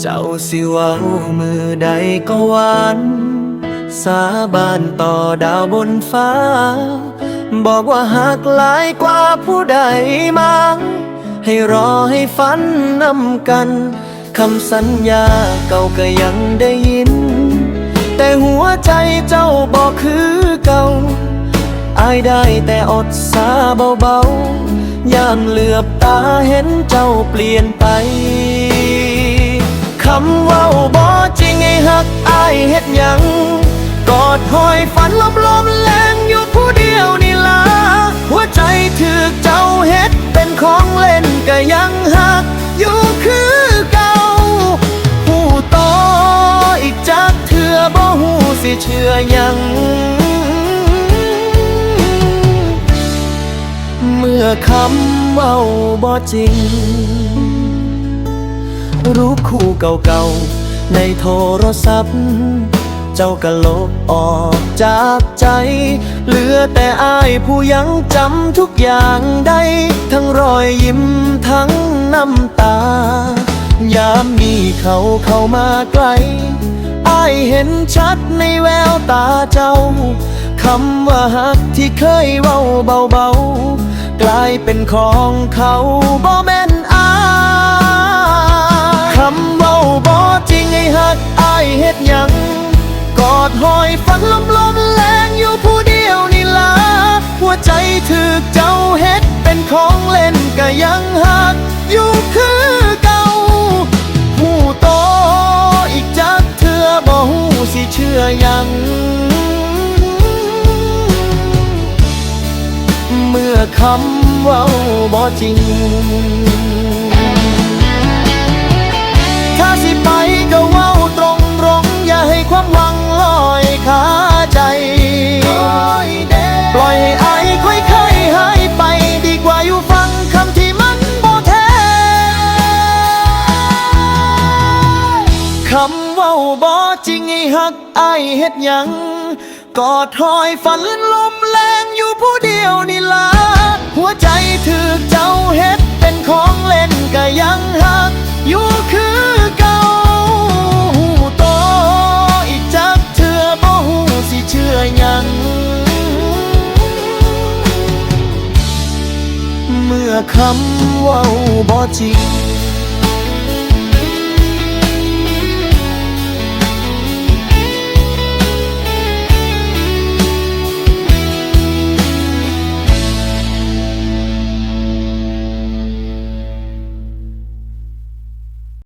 เจ้าสิเว้ามือใดก็หวานสาบานต่อดาวบนฟ้าบอกว่าหากหลายกว่าผู้ใดมาให้รอให้ฝันนำกันคำสัญญาเก่าก็ยังได้ยินแต่หัวใจเจ้าบอกคือเก่าอายได้แต่อดสาเบาๆย่ามเหลือบตาเห็นเจ้าเปลี่ยนไปคำเว้าบ่จริงให้หักอายเฮ็ดหยังกอดหอยฝันลมแรงอยู่ผู้เดียวนี่ล่ะหัวใจถูกเจ้าเฮ็ดเป็นของเล่นก็ยังหักอยู่คือเก่าผู้ต่ออีกจักเถื่อบ่ฮู้สิเชื่อหยังเมื่อคำเว้าบ่จริงรูปคู่เก่าๆในโทรศัพท์เจ้าก็ลบออกจากใจเหลือแต่อายผู้ยังจำทุกอย่างได้ทั้งรอยยิ้มทั้งน้ำตายามมีเขาเข้ามาใกล้อายเห็นชัดในแววตาเจ้าคำว่าฮักที่เคยเว้าเบาๆกลายเป็นของเขาบ่แม่นอายคำเว้าบ่จริงให้ฮักอายเฮ็ดหยังกอดหอยฝันลมแรงอยู่ผู้เดียวนี่ล่ะหัวใจถูกเจ้าเฮ็ดเป็นของเล่นก็ยังหักอยู่คือเก่าผู้โตอีกจักเถื่อบ่ฮู้สิเชื่อหยังเมื่อคำเว้าบ่จริงถ้าสิไปก็เว้าตรงอย่าให้ความหวังลอยคาใจปล่อยให้อายค่อยๆหายไปดีกว่าอยู่ฟังคำที่มันบ่แท้คำเว้าบ่จริงให้หักอายเฮ็ดหยังกอดหอยฝันลมแรงอยู่ผู้เดียวนี่ล่ะหัวใจถูกเจ้าเฮ็ดเป็นของเล่นก็ยังหักอยู่คือเก่าโตอีกจักเถื่อบ่ฮู้สิเชื่อหยังเมื่อคำเว้าบ่จริง